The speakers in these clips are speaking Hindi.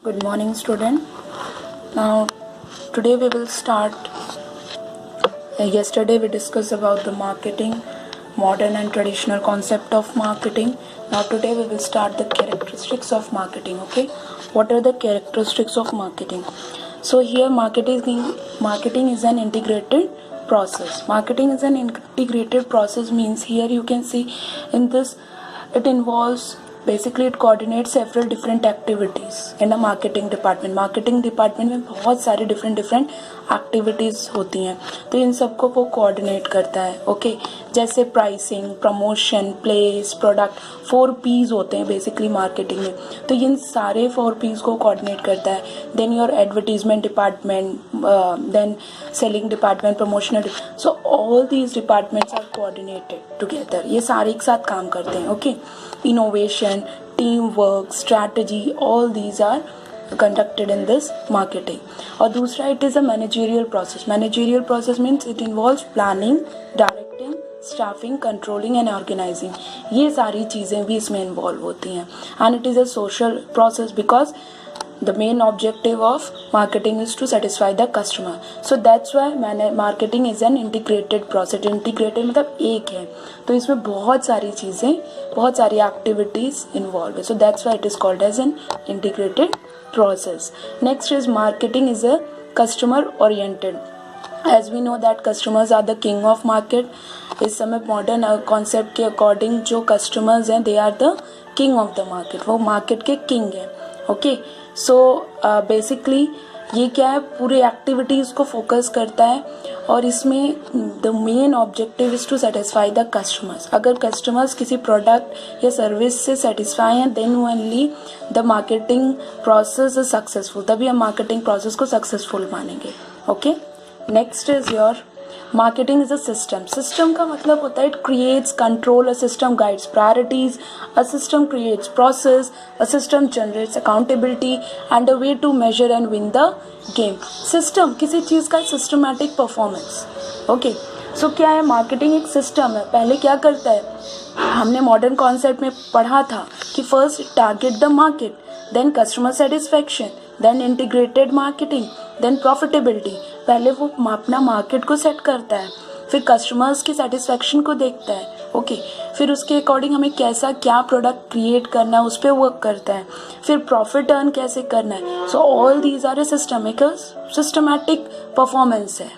Good morning, student. Now, today we will start. Yesterday we discussed about the marketing, modern and traditional concept of marketing. Now, today we will start the characteristics of marketing. Okay, what are the characteristics of marketing? So here, marketing is an integrated process. Marketing is an integrated process means here you can see in this it involves. Basically it coordinate several different activities in a marketing department में बहुत सारी डिफरेंट एक्टिविटीज़ होती हैं, तो इन सबको वो कोऑर्डिनेट करता है. ओके, जैसे pricing, promotion, place, product, 4 P's होते हैं बेसिकली मार्केटिंग में, तो इन सारे 4 P's को कोऑर्डिनेट करता है. Then your advertisement department, then selling department, promotional, so all these departments are coordinated together. ये सारे एक साथ काम करते हैं. Okay, innovation, teamwork, strategy, all these are conducted in this marketing. और दूसरा, it is a managerial process. Managerial process means it involves planning, directing, staffing, controlling and organizing. ये सारी चीज़ें भी इसमें involve होती हैं. And it is a social process because the main objective of marketing is to satisfy the customer. So that's why marketing is an integrated process. Integrated मतलब एक है, तो इसमें बहुत सारी चीज़ें, बहुत सारी activities involved है. So that's why it is called as an integrated process. Next is marketing is a customer oriented. As we know that customers are the king of market. इस समय मॉडर्न कॉन्सेप्ट के अकॉर्डिंग जो कस्टमर्स हैं, they are the king of the market. वो मार्केट के किंग हैं. ओके, सो बेसिकली ये क्या है, पूरी एक्टिविटीज़ को फोकस करता है और इसमें the main objective is to satisfy the customers. अगर कस्टमर्स किसी प्रोडक्ट या सर्विस से सेटिस्फाई हैं, then only the marketing process is successful. तभी हम मार्केटिंग प्रोसेस को सक्सेसफुल मानेंगे. Okay, next is your marketing is a system. System का मतलब होता है it creates control, a system guides priorities, a system creates process, a system generates accountability and a way to measure and win the game. System किसी चीज़ का सिस्टमैटिक परफॉर्मेंस. ओके, सो क्या है, मार्केटिंग एक सिस्टम है. पहले क्या करता है, हमने मॉडर्न कॉन्सेप्ट में पढ़ा था कि first target the market, then customer satisfaction, then integrated marketing, then profitability. पहले वो अपना मार्केट को सेट करता है, फिर कस्टमर्स की सेटिस्फैक्शन को देखता है. ओके, फिर उसके अकॉर्डिंग हमें कैसा क्या प्रोडक्ट क्रिएट करना है उस पर वर्क करता है, फिर प्रॉफिट अर्न कैसे करना है. So all these are a systematic performance है.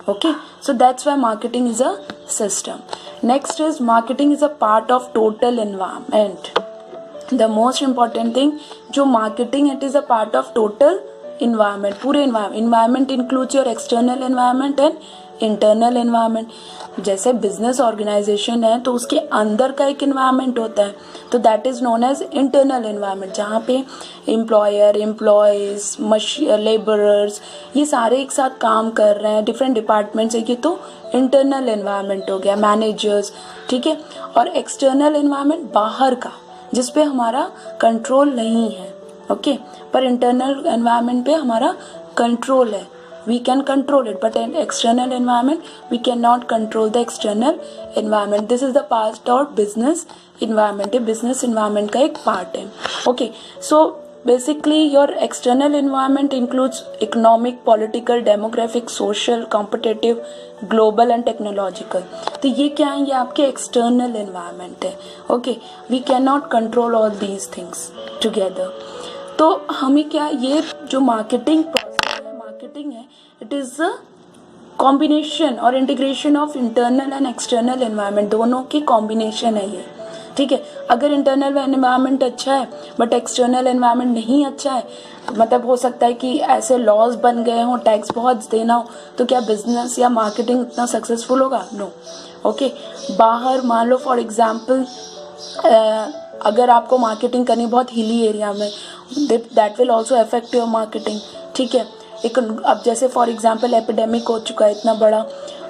Okay, so that's why marketing is a system. Next is marketing is a part of total environment. The most important thing, जो marketing it is a part of total environment. पूरे environment includes your external environment and internal environment. जैसे बिजनेस ऑर्गेनाइजेशन है तो उसके अंदर का एक इन्वायरमेंट होता है, तो that is known as internal environment, जहाँ पे एम्प्लॉयर, एम्प्लॉयज़, लेबरर्स, ये सारे एक साथ काम कर रहे हैं, डिफरेंट डिपार्टमेंट्स है, ये तो इंटरनल एनवायरमेंट हो गया, मैनेजर्स. ठीक है, और एक्सटर्नल एनवायरमेंट बाहर का, जिस पे हमारा कंट्रोल नहीं है. ओके, पर इंटरनल एनवायरमेंट पे हमारा कंट्रोल है. We can control it, but in external environment we can not control the external environment. This is the part of business environment. ये बिजनेस इन्वायरमेंट का एक पार्ट है. Okay, so basically your external environment includes economic, political, demographic, social, competitive, global and technological. तो ये क्या है, ये आपके एक्सटर्नल एनवायरमेंट है. Okay, we can not control all these things together. तो हमें क्या, ये जो मार्केटिंग प्रोसेस है, मार्केटिंग है, इट इज़ अ कॉम्बिनेशन और integration of internal and external environment. दोनों की कॉम्बिनेशन है ये. ठीक है, अगर इंटरनल एनवायरनमेंट अच्छा है बट एक्सटर्नल एनवायरनमेंट नहीं अच्छा है, मतलब हो सकता है कि ऐसे लॉज बन गए हों, टैक्स बहुत देना हो, तो क्या बिजनेस या मार्केटिंग उतना सक्सेसफुल होगा? नो. ओके, बाहर मान लो फॉर एग्जाम्पल अगर आपको मार्केटिंग करनी बहुत हिली एरिया में, that will also affect your marketing. ठीक है, एक अब जैसे फॉर एग्जांपल एपिडेमिक हो चुका है इतना बड़ा,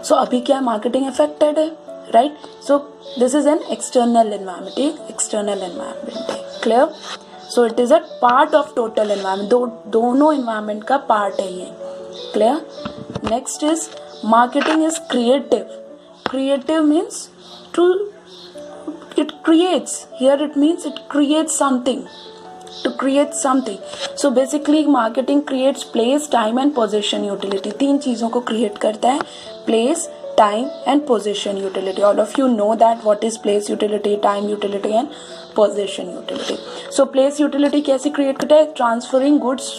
सो अभी क्या मार्केटिंग अफेक्टेड है, right. So this is an external environment. External environment है. Clear? So it is a part of total environment. दोनों एनवायरमेंट का पार्ट है ये. Clear? Next is marketing is creative. Creative means to, it creates, here it means it creates something. to create something. So basically marketing creates place, time and possession utility. तीन चीज़ों को create करता है, place, time and possession utility. All of you know that what is place utility, time utility and possession utility. So place utility कैसे create करता है? Transferring goods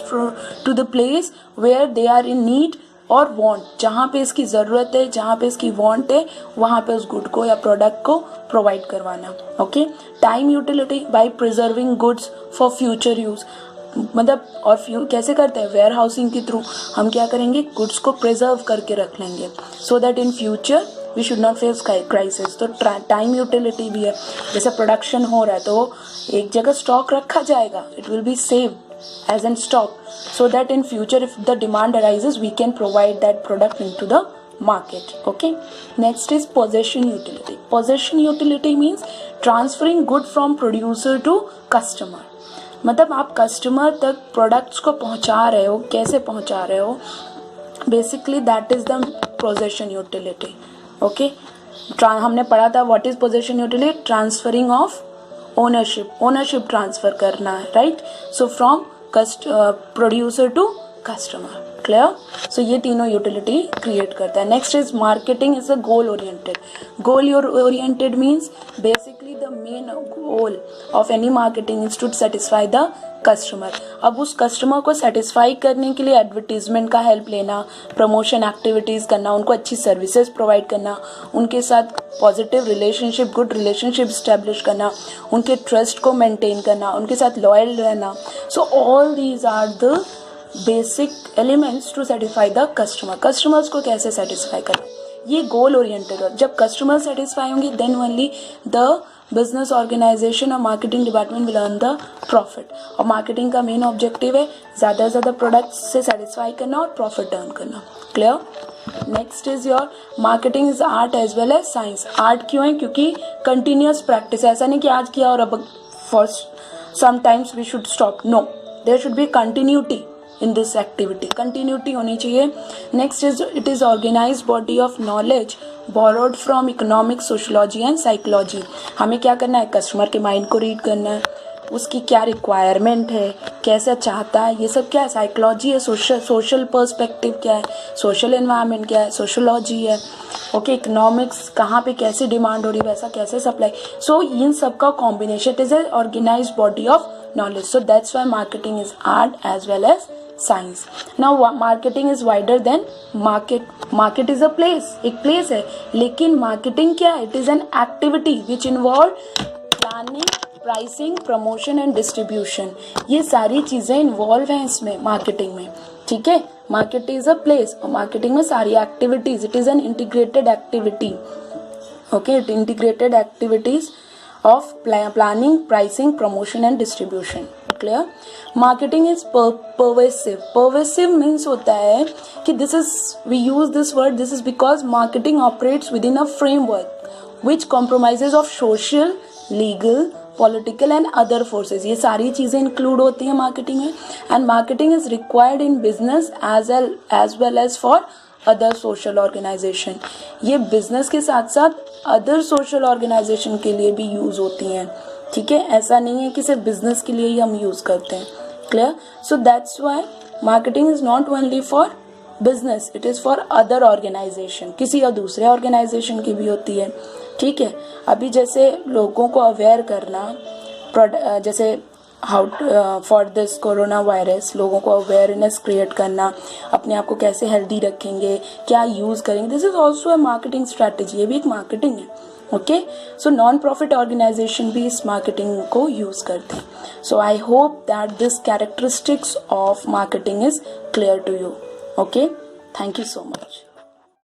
to the place where they are in need और वांट, जहाँ पे इसकी ज़रूरत है, जहाँ पे इसकी वांट है, वहाँ पे उस गुड को या प्रोडक्ट को प्रोवाइड करवाना. Okay. Time utility by preserving goods for future use. मतलब और कैसे करते हैं? वेयर हाउसिंग के थ्रू हम क्या करेंगे? गुड्स को प्रिजर्व करके रख लेंगे so that in future we should not face crisis. तो टाइम यूटिलिटी भी है. जैसे प्रोडक्शन हो रहा है तो एक जगह स्टॉक रखा जाएगा, it will be saved as in stock so that in future if the demand arises we can provide that product into the market. Okay. Next is possession utility. Possession utility means transferring good from producer to customer. मतलब आप कस्टमर तक प्रोडक्ट्स को पहुंचा रहे हो, कैसे पहुंचा रहे हो, basically that is the possession utility. Okay. हमने पढ़ा था what is possession utility? Transferring of ownership transfer करना है, right. So from producer to customer. Clear. So ये तीनों यूटिलिटी क्रिएट करता है. Next is marketing is a goal oriented. Goal oriented means basically the main goal of any marketing is to satisfy the customer. अब उस कस्टमर को सेटिस्फाई करने के लिए एडवर्टीजमेंट का हेल्प लेना, प्रमोशन एक्टिविटीज़ करना, उनको अच्छी सर्विसेज प्रोवाइड करना, उनके साथ positive relationship, good relationship establish करना, उनके ट्रस्ट को मेंटेन करना, उनके साथ लॉयल रहना. So all these are the basic elements to satisfy the customer. Customers को कैसे सेटिस्फाई करना, ये गोल ओरिएंटेड. जब कस्टमर सेटिस्फाई होंगे then only the business organization और marketing department will earn the profit. और मार्केटिंग का मेन ऑब्जेक्टिव है ज़्यादा से ज़्यादा प्रोडक्ट्स से सेटिस्फाई करना और प्रॉफिट अर्न करना. Clear. Next is your marketing is art as well as science. Art क्यों है? क्योंकि कंटिन्यूस प्रैक्टिस. ऐसा नहीं कि आज किया और अब for sometimes we should stop. No, there should be continuity in this activity. Continuity होनी चाहिए. Next is it is organised body of knowledge borrowed from economics, sociology and psychology. हमें क्या करना है? कस्टमर के माइंड को रीड करना है, उसकी क्या रिक्वायरमेंट है, कैसा चाहता है, ये सब क्या है? साइकोलॉजी है. सोशल पर्सपेक्टिव क्या है? सोशल एनवायरनमेंट क्या है? सोशोलॉजी है. ओके. इकोनॉमिक्स कहाँ पे कैसे डिमांड हो रही है, वैसा कैसे सप्लाई. सो इन सब का combination. It is a organised body of knowledge. So that's why marketing is art as well as science. Now marketing is wider than market. Market is a place, एक place है. लेकिन marketing क्या है? It is an activity which involve planning, pricing, promotion and distribution. ये सारी चीजें involve हैं इसमें marketing में. ठीक है. Market is a place और marketing में सारी activities. It is an integrated activity. Okay, integrated activities of planning, pricing, promotion and distribution. Clear. Marketing is pervasive. Pervasive means होता है कि this is, we use this word, this is because marketing operates within a framework which compromises of social, legal, political and other forces. ये सारी चीज़ें include होती हैं marketing में. And marketing is required in business as well as for other social organisation. ये बिजनेस के साथ साथ अदर सोशल ऑर्गेनाइजेशन के लिए भी यूज़ होती हैं. ठीक है. ऐसा नहीं है कि सिर्फ बिजनेस के लिए ही हम यूज़ करते हैं. Clear. So that's why marketing is not only for business, it is for other organisation. किसी और दूसरे ऑर्गेनाइजेशन की भी होती है. ठीक है. अभी जैसे लोगों को अवेयर करना, जैसे how for this corona virus, लोगों को अवेयरनेस क्रिएट करना, अपने आप को कैसे हेल्दी रखेंगे, क्या यूज़ करेंगे, this is also a marketing strategy. ये भी एक मार्केटिंग है. Okay. So non profit organization भी इस मार्केटिंग को यूज़ करते हैं. So I hope that this characteristics of marketing is clear to you. Okay. Thank you so much.